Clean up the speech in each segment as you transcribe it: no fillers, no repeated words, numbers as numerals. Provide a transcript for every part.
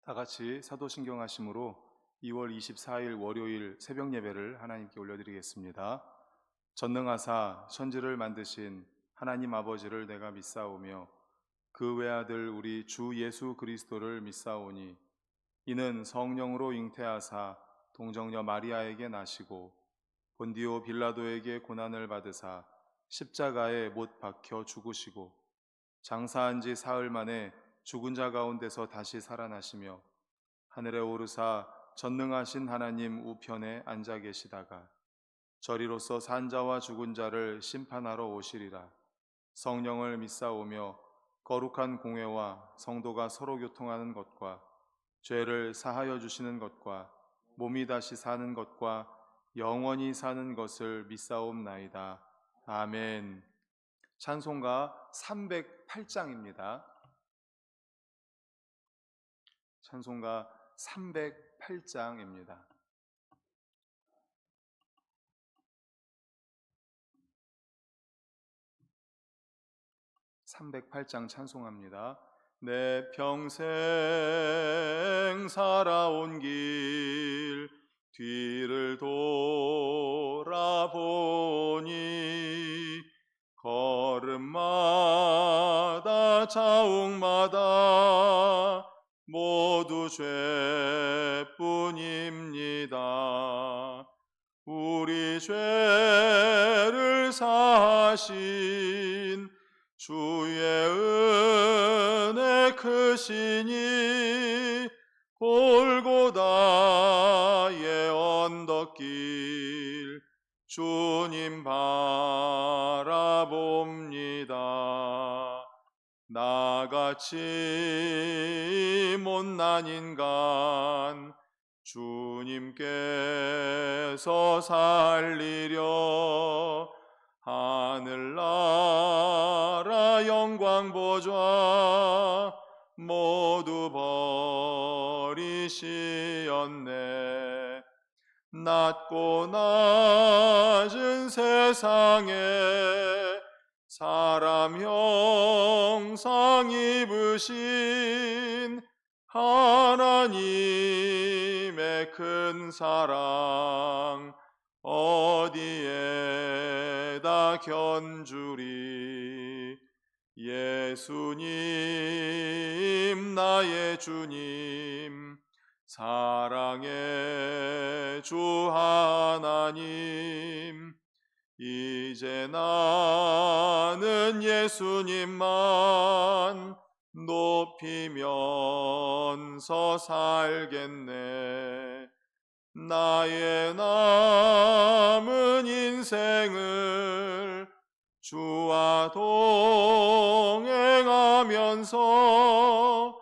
다 같이 사도신경 하심으로 2월 24일 월요일 새벽 예배를 하나님께 올려드리겠습니다. 전능하사 천지를 만드신 하나님 아버지를 내가 믿사오며 그 외아들 우리 주 예수 그리스도를 믿사오니 이는 성령으로 잉태하사 동정녀 마리아에게 나시고 본디오 빌라도에게 고난을 받으사 십자가에 못 박혀 죽으시고 장사한 지 사흘 만에 죽은 자 가운데서 다시 살아나시며 하늘에 오르사 전능하신 하나님 우편에 앉아 계시다가 저리로서 산 자와 죽은 자를 심판하러 오시리라. 성령을 믿사오며 거룩한 공회와 성도가 서로 교통하는 것과 죄를 사하여 주시는 것과 몸이 다시 사는 것과 영원히 사는 것을 믿사옵나이다. 아멘. 찬송가 308장입니다. 찬송가 308장입니다. (308장) 찬송합니다. 내 평생 살아온 길 뒤를 돌아보니 걸음마다 자욱마다 모두 죄뿐입니다. 우리 죄를 사하신 주의 은혜 크시니 골고다의 언덕길 주님 바라봅니다. 나같이 못난 인간 주님께서 살리려 하늘나라 영광 보좌 모두 버리시었네. 낮고 낮은 세상에 사람 형상 입으신 하나님의 큰 사랑 어디에다 견주리. 예수님 나의 주님 사랑의 주 하나님 이제 나는 예수님만 높이면서 살겠네. 나의 남은 인생을 주와 동행하면서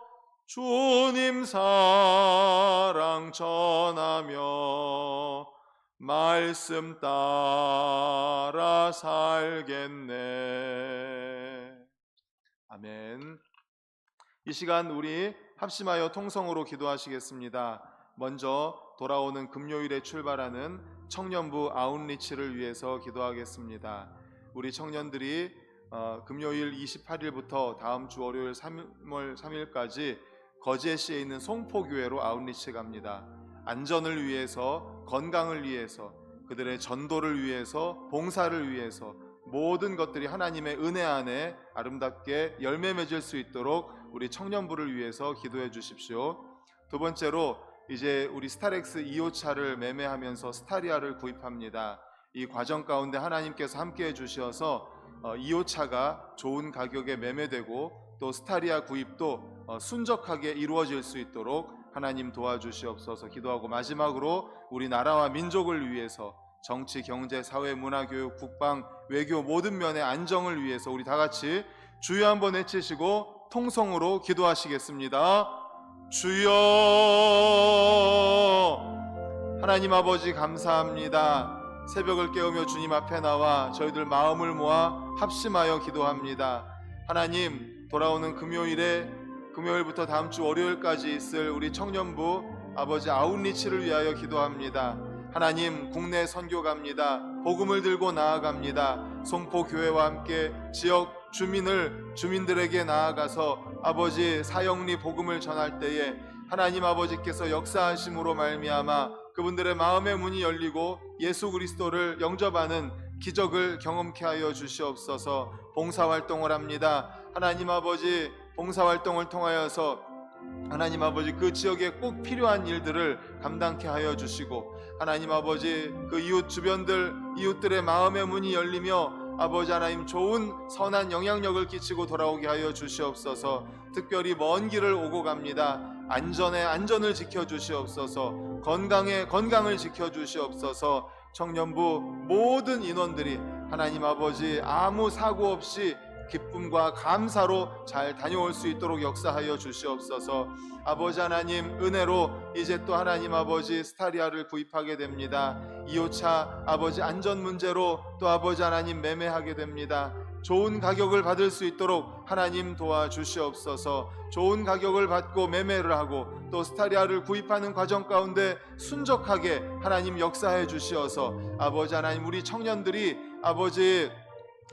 주님 사랑 전하며 말씀 따라 살겠네. 아멘. 이 시간 우리 합심하여 통성으로 기도하시겠습니다. 먼저 돌아오는 금요일에 출발하는 청년부 아웃리치를 위해서 기도하겠습니다. 우리 청년들이 금요일 28일부터 다음 주 월요일 3월 3일까지 거제시에 있는 송포교회로 아웃리치 갑니다. 안전을 위해서, 건강을 위해서, 그들의 전도를 위해서, 봉사를 위해서 모든 것들이 하나님의 은혜 안에 아름답게 열매 맺을 수 있도록 우리 청년부를 위해서 기도해 주십시오. 두 번째로 이제 우리 스타렉스 2호차를 매매하면서 스타리아를 구입합니다. 이 과정 가운데 하나님께서 함께해 주셔서 2호차가 좋은 가격에 매매되고 또 스타리아 구입도 순적하게 이루어질 수 있도록 하나님 도와주시옵소서 기도하고, 마지막으로 우리 나라와 민족을 위해서 정치, 경제, 사회, 문화, 교육, 국방, 외교 모든 면의 안정을 위해서 우리 다 같이 주여 한번 외치시고 통성으로 기도하시겠습니다. 주여. 하나님 아버지 감사합니다. 새벽을 깨우며 주님 앞에 나와 저희들 마음을 모아 합심하여 기도합니다. 하나님, 돌아오는 금요일부터 다음 주 월요일까지 있을 우리 청년부 아버지 아웃리치를 위하여 기도합니다. 하나님, 국내 선교 갑니다. 복음을 들고 나아갑니다. 송포교회와 함께 지역 주민들에게 나아가서 아버지 사형리 복음을 전할 때에 하나님 아버지께서 역사하심으로 말미암아 그분들의 마음의 문이 열리고 예수 그리스도를 영접하는 기적을 경험케 하여 주시옵소서. 봉사활동을 합니다. 하나님 아버지, 봉사활동을 통하여서 하나님 아버지 그 지역에 꼭 필요한 일들을 감당케 하여 주시고, 하나님 아버지 그 이웃 주변들, 이웃들의 마음의 문이 열리며 아버지 하나님 좋은 선한 영향력을 끼치고 돌아오게 하여 주시옵소서. 특별히 먼 길을 오고 갑니다. 안전을 지켜주시옵소서. 건강을 지켜주시옵소서. 청년부 모든 인원들이 하나님 아버지 아무 사고 없이 기쁨과 감사로 잘 다녀올 수 있도록 역사하여 주시옵소서. 아버지 하나님 은혜로 이제 또 하나님 아버지 스타리아를 구입하게 됩니다. 2호차 아버지 안전 문제로 또 아버지 하나님 매매하게 됩니다. 좋은 가격을 받을 수 있도록 하나님 도와주시옵소서. 좋은 가격을 받고 매매를 하고 또 스타리아를 구입하는 과정 가운데 순적하게 하나님 역사해 주시어서 아버지 하나님 우리 청년들이 아버지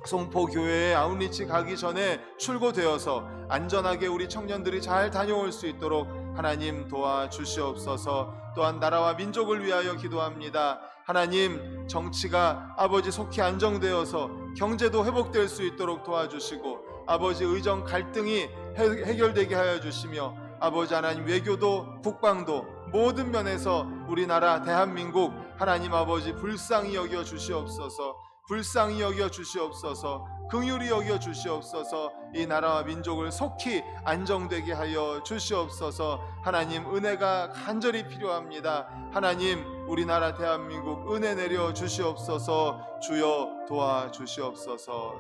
송포교회에 아웃리치 가기 전에 출고되어서 안전하게 우리 청년들이 잘 다녀올 수 있도록 하나님 도와주시옵소서. 또한 나라와 민족을 위하여 기도합니다. 하나님 정치가 아버지 속히 안정되어서 경제도 회복될 수 있도록 도와주시고 아버지 의정 갈등이 해결되게 하여 주시며 아버지 하나님 외교도 국방도 모든 면에서 우리나라 대한민국 하나님 아버지 불쌍히 여겨 주시옵소서. 불쌍히 여겨 주시옵소서. 긍휼히 여겨 주시옵소서. 이 나라와 민족을 속히 안정되게 하여 주시옵소서. 하나님 은혜가 간절히 필요합니다. 하나님 우리나라 대한민국 은혜 내려 주시옵소서. 주여 도와 주시옵소서.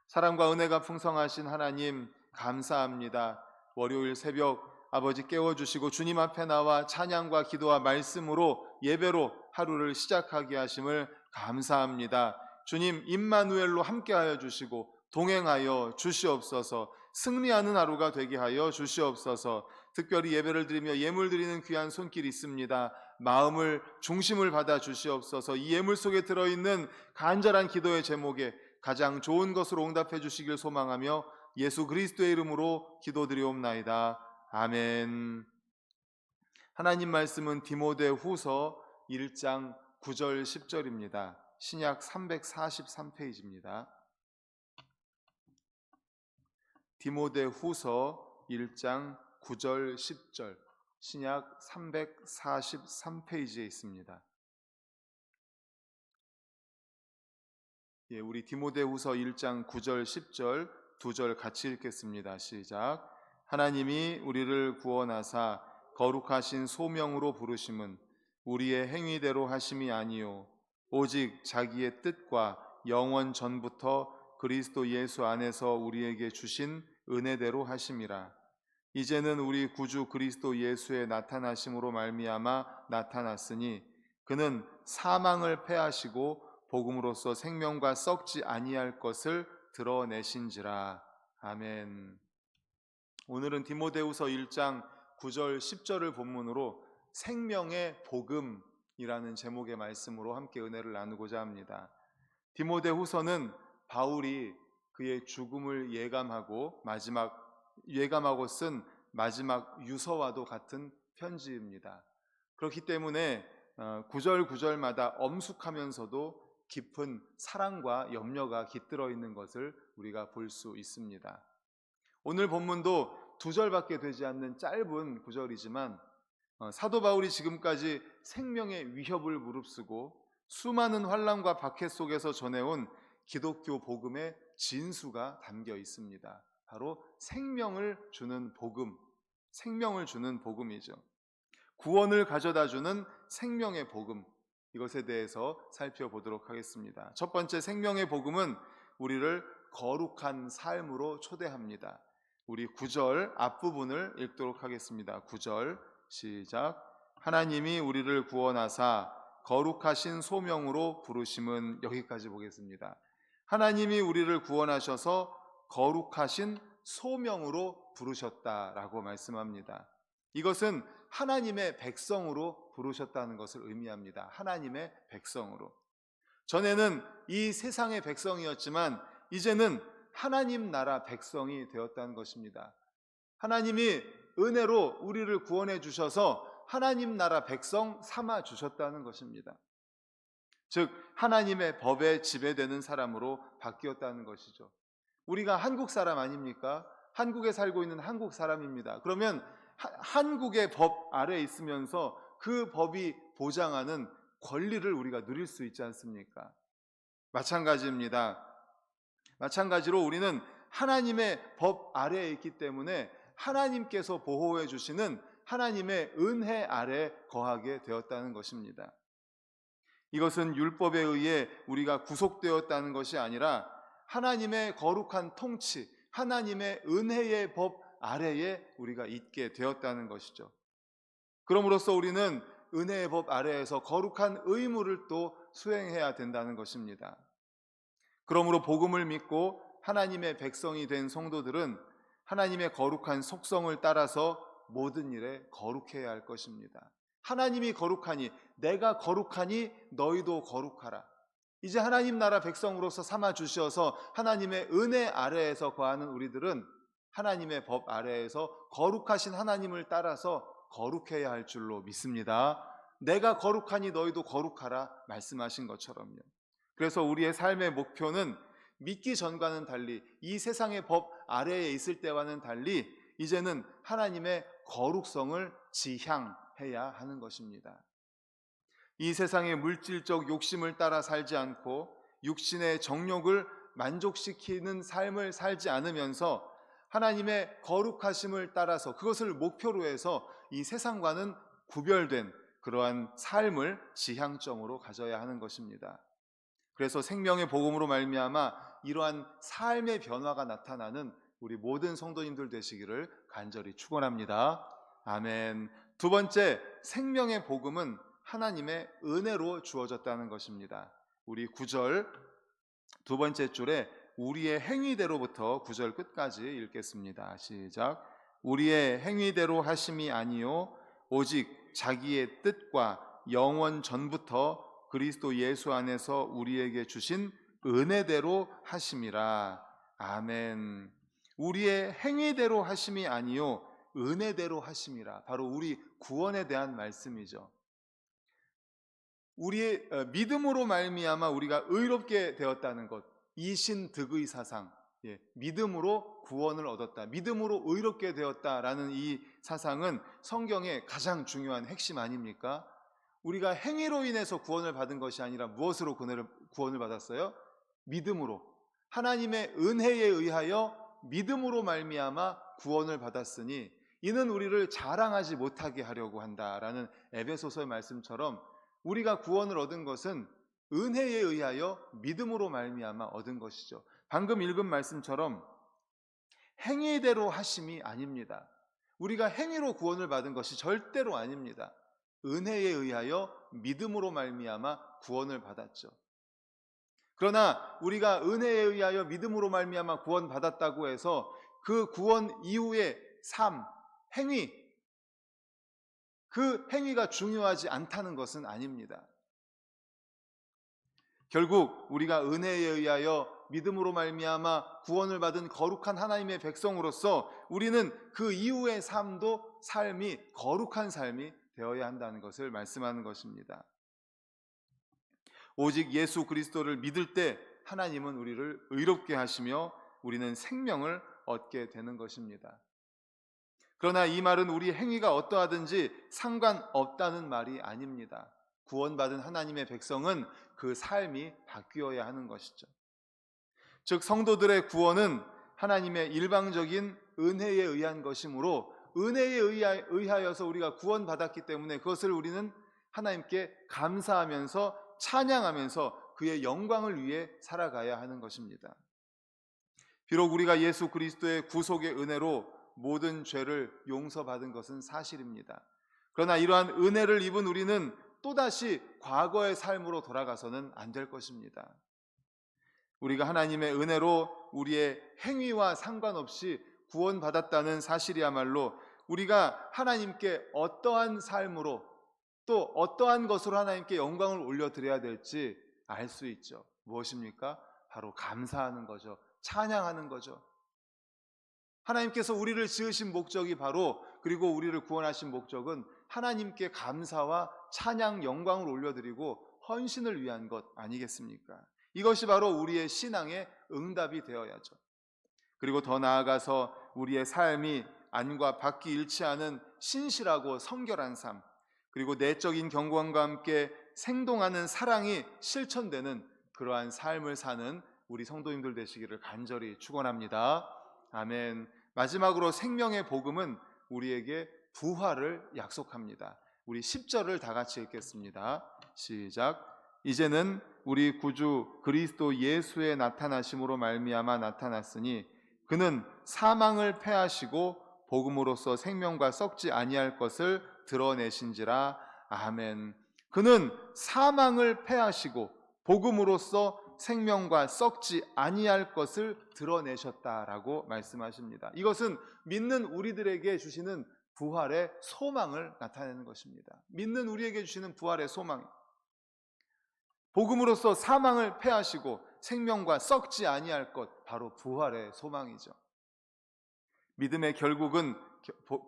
사랑과 은혜가 풍성하신 하나님 감사합니다. 월요일 새벽 아버지 깨워주시고 주님 앞에 나와 찬양과 기도와 말씀으로 예배로 하루를 시작하게 하심을 감사합니다. 주님 임마누엘로 함께하여 주시고 동행하여 주시옵소서. 승리하는 하루가 되게 하여 주시옵소서. 특별히 예배를 드리며 예물 드리는 귀한 손길이 있습니다. 마음을 중심을 받아 주시옵소서. 이 예물 속에 들어있는 간절한 기도의 제목에 가장 좋은 것으로 응답해 주시길 소망하며 예수 그리스도의 이름으로 기도드리옵나이다. 아멘. 하나님 말씀은 디모데후서 1장 9절 10절입니다. 신약 343페이지입니다. 디모데후서 1장 9절 10절 신약 343페이지에 있습니다. 우리 디모데후서 1장 9절 10절 두 절 같이 읽겠습니다. 시작. 하나님이 우리를 구원하사 거룩하신 소명으로 부르심은 우리의 행위대로 하심이 아니요 오직 자기의 뜻과 영원 전부터 그리스도 예수 안에서 우리에게 주신 은혜대로 하심이라. 이제는 우리 구주 그리스도 예수의 나타나심으로 말미암아 나타났으니 그는 사망을 패하시고 복음으로써 생명과 썩지 아니할 것을 드러내신지라. 아멘. 오늘은 디모데후서 1장 9절 10절을 본문으로 생명의 복음이라는 제목의 말씀으로 함께 은혜를 나누고자 합니다. 디모데후서는 바울이 그의 죽음을 예감하고 쓴 마지막 유서와도 같은 편지입니다. 그렇기 때문에 구절마다 엄숙하면서도 깊은 사랑과 염려가 깃들어 있는 것을 우리가 볼 수 있습니다. 오늘 본문도 두 절밖에 되지 않는 짧은 구절이지만 사도 바울이 지금까지 생명의 위협을 무릅쓰고 수많은 환난과 박해 속에서 전해온 기독교 복음의 진수가 담겨 있습니다. 바로 생명을 주는 복음이죠. 구원을 가져다주는 생명의 복음, 이것에 대해서 살펴보도록 하겠습니다. 첫 번째, 생명의 복음은 우리를 거룩한 삶으로 초대합니다. 우리 9절 앞부분을 읽도록 하겠습니다. 9절 시작. 하나님이 우리를 구원하사 거룩하신 소명으로 부르심은, 여기까지 보겠습니다. 하나님이 우리를 구원하셔서 거룩하신 소명으로 부르셨다라고 말씀합니다. 이것은 하나님의 백성으로 부르셨다는 것을 의미합니다. 하나님의 백성으로. 전에는 이 세상의 백성이었지만 이제는 하나님 나라 백성이 되었다는 것입니다. 하나님이 은혜로 우리를 구원해 주셔서 하나님 나라 백성 삼아 주셨다는 것입니다. 즉 하나님의 법에 지배되는 사람으로 바뀌었다는 것이죠. 우리가 한국 사람 아닙니까? 한국에 살고 있는 한국 사람입니다. 그러면 한국의 법 아래에 있으면서 그 법이 보장하는 권리를 우리가 누릴 수 있지 않습니까? 마찬가지입니다. 마찬가지로 우리는 하나님의 법 아래에 있기 때문에 하나님께서 보호해 주시는 하나님의 은혜 아래 거하게 되었다는 것입니다. 이것은 율법에 의해 우리가 구속되었다는 것이 아니라 하나님의 거룩한 통치, 하나님의 은혜의 법 아래에 우리가 있게 되었다는 것이죠. 그럼으로써 우리는 은혜의 법 아래에서 거룩한 의무를 또 수행해야 된다는 것입니다. 그러므로 복음을 믿고 하나님의 백성이 된 성도들은 하나님의 거룩한 속성을 따라서 모든 일에 거룩해야 할 것입니다. 하나님이 거룩하니 내가 거룩하니 너희도 거룩하라. 이제 하나님 나라 백성으로서 삼아 주셔서 하나님의 은혜 아래에서 거하는 우리들은 하나님의 법 아래에서 거룩하신 하나님을 따라서 거룩해야 할 줄로 믿습니다. 내가 거룩하니 너희도 거룩하라 말씀하신 것처럼요. 그래서 우리의 삶의 목표는 믿기 전과는 달리 이 세상의 법 아래에 있을 때와는 달리 이제는 하나님의 거룩성을 지향해야 하는 것입니다. 이 세상의 물질적 욕심을 따라 살지 않고 육신의 정욕을 만족시키는 삶을 살지 않으면서 하나님의 거룩하심을 따라서 그것을 목표로 해서 이 세상과는 구별된 그러한 삶을 지향점으로 가져야 하는 것입니다. 그래서 생명의 복음으로 말미암아 이러한 삶의 변화가 나타나는 우리 모든 성도님들 되시기를 간절히 축원합니다. 아멘. 두 번째, 생명의 복음은 하나님의 은혜로 주어졌다는 것입니다. 우리 9절 두 번째 줄에 우리의 행위대로부터 9절 끝까지 읽겠습니다. 시작. 우리의 행위대로 하심이 아니요 오직 자기의 뜻과 영원 전부터 그리스도 예수 안에서 우리에게 주신 은혜대로 하심이라. 아멘. 우리의 행위대로 하심이 아니요 은혜대로 하심이라. 바로 우리 구원에 대한 말씀이죠. 우리의 믿음으로 말미암아 우리가 의롭게 되었다는 것, 이신득의 사상, 믿음으로 구원을 얻었다, 믿음으로 의롭게 되었다라는 이 사상은 성경의 가장 중요한 핵심 아닙니까? 우리가 행위로 인해서 구원을 받은 것이 아니라 무엇으로 구원을 받았어요? 믿음으로. 하나님의 은혜에 의하여 믿음으로 말미암아 구원을 받았으니 이는 우리를 자랑하지 못하게 하려고 한다라는 에베소서의 말씀처럼 우리가 구원을 얻은 것은 은혜에 의하여 믿음으로 말미암아 얻은 것이죠. 방금 읽은 말씀처럼 행위대로 하심이 아닙니다. 우리가 행위로 구원을 받은 것이 절대로 아닙니다. 은혜에 의하여 믿음으로 말미암아 구원을 받았죠. 그러나 우리가 은혜에 의하여 믿음으로 말미암아 구원받았다고 해서 그 구원 이후의 삶, 행위, 그 행위가 중요하지 않다는 것은 아닙니다. 결국 우리가 은혜에 의하여 믿음으로 말미암아 구원을 받은 거룩한 하나님의 백성으로서 우리는 그 이후의 삶도 삶이 거룩한 삶이 되어야 한다는 것을 말씀하는 것입니다. 오직 예수 그리스도를 믿을 때 하나님은 우리를 의롭게 하시며 우리는 생명을 얻게 되는 것입니다. 그러나 이 말은 우리 행위가 어떠하든지 상관없다는 말이 아닙니다. 구원받은 하나님의 백성은 그 삶이 바뀌어야 하는 것이죠. 즉 성도들의 구원은 하나님의 일방적인 은혜에 의한 것이므로 은혜에 의하여서 우리가 구원받았기 때문에 그것을 우리는 하나님께 감사하면서 찬양하면서 그의 영광을 위해 살아가야 하는 것입니다. 비록 우리가 예수 그리스도의 구속의 은혜로 모든 죄를 용서받은 것은 사실입니다. 그러나 이러한 은혜를 입은 우리는 또다시 과거의 삶으로 돌아가서는 안 될 것입니다. 우리가 하나님의 은혜로 우리의 행위와 상관없이 구원받았다는 사실이야말로 우리가 하나님께 어떠한 삶으로 또 어떠한 것으로 하나님께 영광을 올려드려야 될지 알 수 있죠. 무엇입니까? 바로 감사하는 거죠. 찬양하는 거죠. 하나님께서 우리를 지으신 목적이 바로, 그리고 우리를 구원하신 목적은 하나님께 감사와 찬양, 영광을 올려드리고 헌신을 위한 것 아니겠습니까? 이것이 바로 우리의 신앙의 응답이 되어야죠. 그리고 더 나아가서 우리의 삶이 안과 밖이 일치하는 신실하고 성결한 삶, 그리고 내적인 경건과 함께 생동하는 사랑이 실천되는 그러한 삶을 사는 우리 성도님들 되시기를 간절히 축원합니다. 아멘. 마지막으로 생명의 복음은 우리에게 부활을 약속합니다. 우리 10절을 다 같이 읽겠습니다. 시작. 이제는 우리 구주 그리스도 예수의 나타나심으로 말미암아 나타났으니 그는 사망을 패하시고 복음으로써 생명과 썩지 아니할 것을 드러내신지라. 아멘. 그는 사망을 패하시고 복음으로써 생명과 썩지 아니할 것을 드러내셨다라고 말씀하십니다. 이것은 믿는 우리들에게 주시는 부활의 소망을 나타내는 것입니다. 믿는 우리에게 주시는 부활의 소망. 복음으로써 사망을 패하시고 생명과 썩지 아니할 것, 바로 부활의 소망이죠. 믿음의 결국은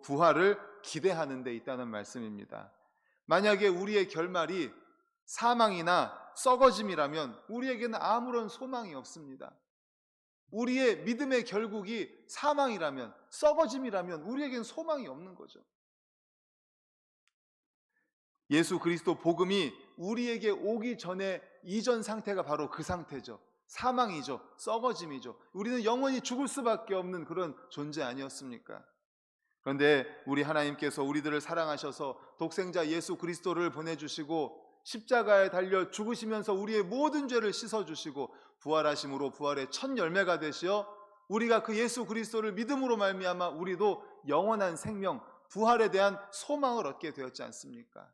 부활을 기대하는 데 있다는 말씀입니다. 만약에 우리의 결말이 사망이나 썩어짐이라면 우리에게는 아무런 소망이 없습니다. 우리의 믿음의 결국이 사망이라면, 썩어짐이라면 우리에게는 소망이 없는 거죠. 예수 그리스도 복음이 우리에게 오기 전에 이전 상태가 바로 그 상태죠. 사망이죠. 썩어짐이죠. 우리는 영원히 죽을 수밖에 없는 그런 존재 아니었습니까? 그런데 우리 하나님께서 우리들을 사랑하셔서 독생자 예수 그리스도를 보내주시고 십자가에 달려 죽으시면서 우리의 모든 죄를 씻어주시고 부활하심으로 부활의 첫 열매가 되시어 우리가 그 예수 그리스도를 믿음으로 말미암아 우리도 영원한 생명, 부활에 대한 소망을 얻게 되었지 않습니까?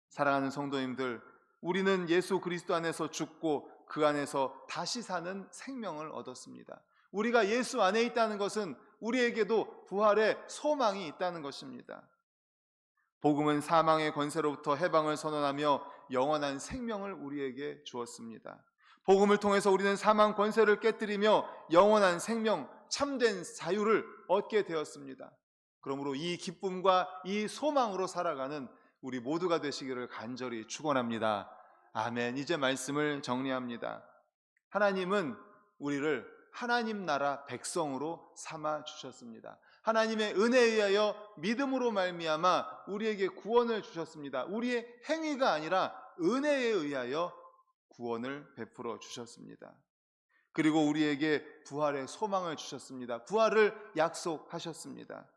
사랑하는 성도님들, 우리는 예수 그리스도 안에서 죽고 그 안에서 다시 사는 생명을 얻었습니다. 우리가 예수 안에 있다는 것은 우리에게도 부활의 소망이 있다는 것입니다. 복음은 사망의 권세로부터 해방을 선언하며 영원한 생명을 우리에게 주었습니다. 복음을 통해서 우리는 사망 권세를 깨뜨리며 영원한 생명, 참된 자유를 얻게 되었습니다. 그러므로 이 기쁨과 이 소망으로 살아가는 우리 모두가 되시기를 간절히 축원합니다. 아멘. 이제 말씀을 정리합니다. 하나님은 우리를 하나님 나라 백성으로 삼아 주셨습니다. 하나님의 은혜에 의하여 믿음으로 말미암아 우리에게 구원을 주셨습니다. 우리의 행위가 아니라 은혜에 의하여 구원을 베풀어 주셨습니다. 그리고 우리에게 부활의 소망을 주셨습니다. 부활을 약속하셨습니다.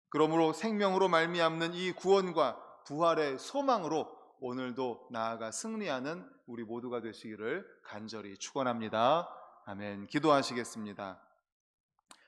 그러므로 생명으로 말미암는 이 구원과 부활의 소망으로 오늘도 나아가 승리하는 우리 모두가 되시기를 간절히 축원합니다. 아멘. 기도하시겠습니다.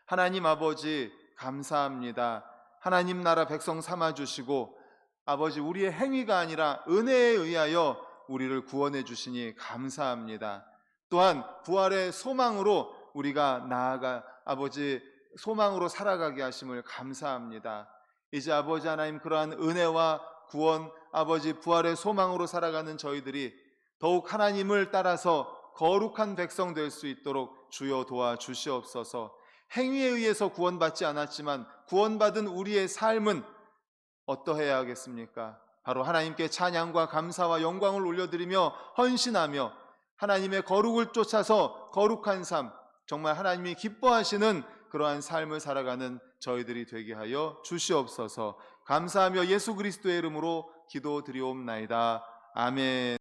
하나님 아버지 감사합니다. 하나님 나라 백성 삼아주시고 아버지 우리의 행위가 아니라 은혜에 의하여 우리를 구원해 주시니 감사합니다. 또한 부활의 소망으로 우리가 나아가 아버지 소망으로 살아가게 하심을 감사합니다. 이제 아버지 하나님 그러한 은혜와 구원, 아버지 부활의 소망으로 살아가는 저희들이 더욱 하나님을 따라서 거룩한 백성 될 수 있도록 주여 도와주시옵소서. 행위에 의해서 구원받지 않았지만 구원받은 우리의 삶은 어떠해야 하겠습니까? 바로 하나님께 찬양과 감사와 영광을 올려드리며 헌신하며 하나님의 거룩을 쫓아서 거룩한 삶, 정말 하나님이 기뻐하시는 그러한 삶을 살아가는 저희들이 되게 하여 주시옵소서. 감사하며 예수 그리스도의 이름으로 기도드리옵나이다. 아멘.